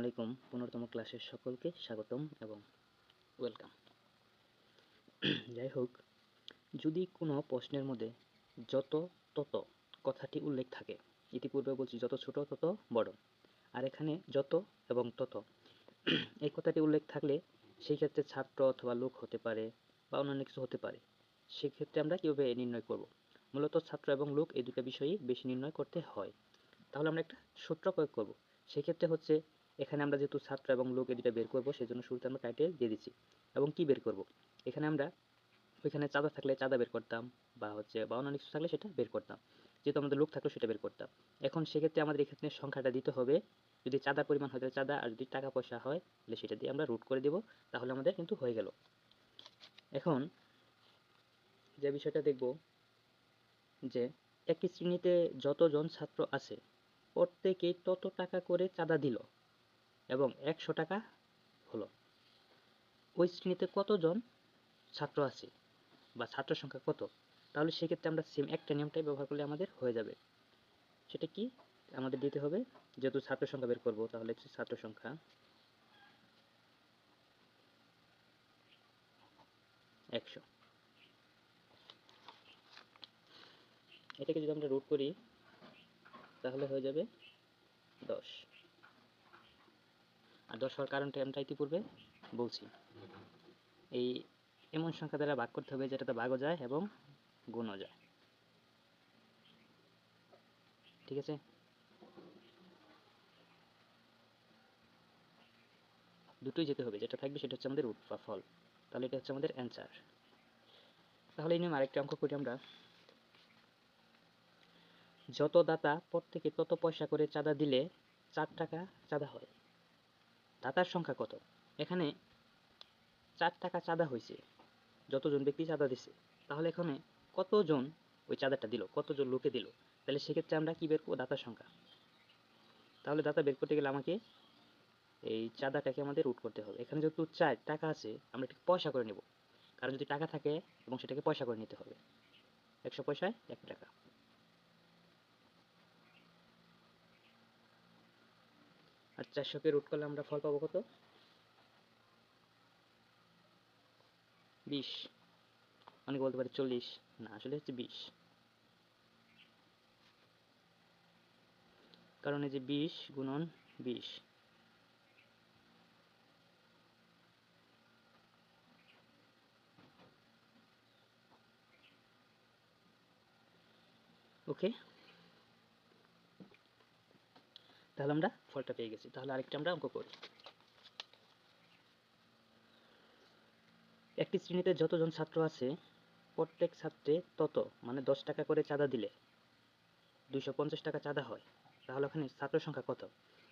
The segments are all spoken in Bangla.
আলাইকুম। 15তম ক্লাসের সকলকে স্বাগতম এবং ওয়েলকাম। যাই হোক, যদি কোনো প্রশ্নের মধ্যে যত তত কথাটি উল্লেখ থাকে, ইতিপূর্বে বলছি যত ছোট তত বড়, আর এখানে যত এবং তত এই কথাটি উল্লেখ থাকলে সেই ক্ষেত্রে ছাত্র অথবা লোক হতে পারে বা অন্যান্য কিছু হতে পারে। সেক্ষেত্রে আমরা কীভাবে নির্ণয় করব? মূলত ছাত্র এবং লোক এই দুটো বিষয়ই বেশি নির্ণয় করতে হয়। তাহলে আমরা একটা সূত্র প্রয়োগ করব। সেক্ষেত্রে হচ্ছে এখানে আমরা যেহেতু ছাত্র এবং লোক এই দুটো বের করবো, সেই জন্য শুরুতে আমরা টাইটেল দিয়ে দিচ্ছি। এবং কি বের করব? এখানে আমরা ওইখানে চাঁদা থাকলে চাঁদা বের করতাম, বা অন্যান্য কিছু থাকলে সেটা বের করতাম। যেহেতু আমাদের লোক থাকলে সেটা বের করতাম। এখন সেক্ষেত্রে আমাদের এক্ষেত্রে সংখ্যাটা দিতে হবে। যদি চাঁদার পরিমাণ হয় তাহলে চাঁদা, আর যদি টাকা পয়সা হয় তাহলে সেটা দিয়ে আমরা রুট করে দেব। তাহলে আমাদের কিন্তু হয়ে গেল। এখন যে বিষয়টা দেখব যে একটি শ্রেণীতে যতজন ছাত্র আছে প্রত্যেকেই তত টাকা করে চাঁদা দিল এবং 100 টাকা হলো। ওই শ্রেণীতে কতজন ছাত্র আছে বা ছাত্র সংখ্যা কত? তাহলে সেক্ষেত্রে আমরা সেম একটা নিয়মটাই ব্যবহার করলে আমাদের হয়ে যাবে। সেটা কি? আমাদের দিতে হবে, যেহেতু ছাত্র সংখ্যা বের করব, তাহলে ছাত্র সংখ্যা 100। এটাকে যদি আমরা রুট করি তাহলে হয়ে যাবে 10। আর 10 হওয়ার কারণটা আমরা ইতিপূর্বে বলছি। এই এমন সংখ্যা দ্বারা ভাগ করতে হবে যেটাতে ভাগও যায় এবং গুণও যায়। ঠিক আছে? দুটোই যেতে হবে, যেটা থাকবে সেটা হচ্ছে আমাদের রুট বা ফল। তাহলে এটা হচ্ছে আমাদের অ্যান্সার। তাহলে এই নিয়ম আরেকটা অঙ্ক করি আমরা। যত দাতা প্রত্যেকে তত পয়সা করে চাঁদা দিলে 4 টাকা চাঁদা হয়। দাতার সংখ্যা কত? এখানে 4 টাকা চাঁদা হয়েছে, যতজন ব্যক্তি চাঁদা দিছে। তাহলে এখানে কতজন ওই চাঁদাটা দিল, কতজন লোকে দিল? তাহলে সেক্ষেত্রে আমরা কি বের করবো? দাতার সংখ্যা। তাহলে দাতা বের করতে গেলে আমাকে এই চাঁদাটাকে আমাদের রুট করতে হবে। এখানে যেহেতু 4 টাকা আছে, আমরা এটাকে পয়সা করে নেব, কারণ যদি টাকা থাকে এবং সেটাকে পয়সা করে নিতে হবে। 100 পয়সায় 1 টাকা। আর 400কে রুট করলে আমরা ফল পাবো কত? 20। অনেকে বলতে পারে 40, না, আসলে হচ্ছে 20। কারণ এই যে 20 গুণন 20, ওকে। তাহলে আমরা ফলটা পেয়ে গেছি। তাহলে আরেকটা আমরা অঙ্ক করি। একটি শ্রেণীতে যতজন ছাত্র আছে প্রত্যেক ছাত্রে তত, মানে 10 টাকা করে চাঁদা দিলে 250 টাকা চাঁদা হয়। তাহলে ওখানে ছাত্র সংখ্যা কত?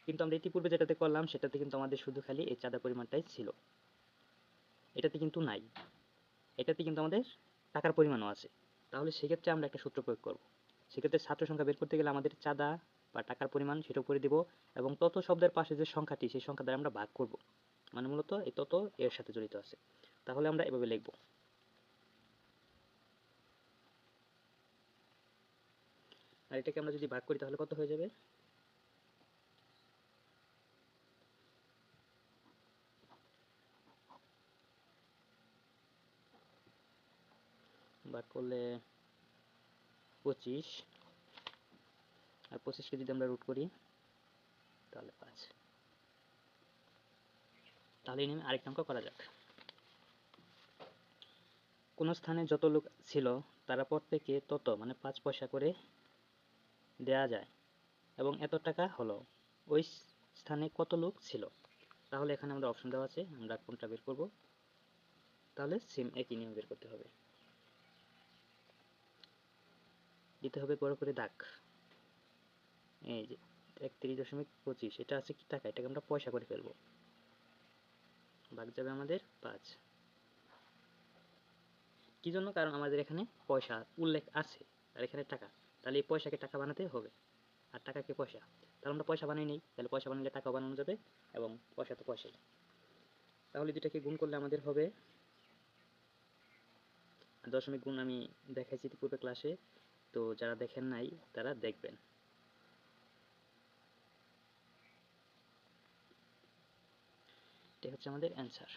কিন্তু আমরা ইতিপূর্বে যেটাতে করলাম সেটাতে কিন্তু আমাদের শুধু খালি এই চাঁদা পরিমাণটাই ছিল, এটাতে কিন্তু নাই। এটাতে কিন্তু আমাদের টাকার পরিমাণও আছে। তাহলে সেক্ষেত্রে আমরা একটা সূত্র প্রয়োগ করব। সেক্ষেত্রে ছাত্র সংখ্যা বের করতে গেলে আমাদের চাঁদা বা টাকার পরিমাণ সেটা করে দিব, এবং তত শব্দের পাশে যে সংখ্যাটি সেই সংখ্যা দ্বারা আমরা ভাগ করব। মানে মূলত এই তত এর সাথে জড়িত আছে। তাহলে আমরা এভাবে লিখব। আর এটাকে আমরা যদি ভাগ করি তাহলে কত হয়ে যাবে? ভাগ করলে 25, আর 25কে যদি আমরা রুট করি তাহলে 5। তাহলে এই নিয়ে আরেকটা অঙ্ক করা যাক। কোন স্থানে যত লোক ছিল তারা প্রত্যেকে তত, মানে 5 পয়সা করে দেয়া যায় এবং এত টাকা হলো। ওই স্থানে কত লোক ছিল? তাহলে এখানে আমাদের অপশন দেওয়া আছে, আমরা কোনটা বের করব? তাহলে সেম একই নিয়ম বের করতে হবে। দিতে হবে বড় করে দাগ। এই যে 31.25, এটা আছে কি টাকা, এটাকে আমরা পয়সা করে ফেলবো। ভাগ যাবে আমাদের 5। কি জন্য? কারণ আমাদের এখানে পয়সা উল্লেখ আছে আর এখানে টাকা, তাহলে এই পয়সাকে টাকা বানাতে হবে আর টাকাকে পয়সা। তাহলে আমরা পয়সা বানাই নেই, তাহলে পয়সা বানালে টাকাও বানানো যাবে এবং পয়সা তো পয়সাই। তাহলে দুটাকে গুণ করলে আমাদের হবে, দশমিক গুণ আমি দেখাইছি পূর্বে ক্লাসে, তো যারা দেখেন নাই তারা দেখবেন। এটাই হচ্ছে আমাদের অ্যান্সার।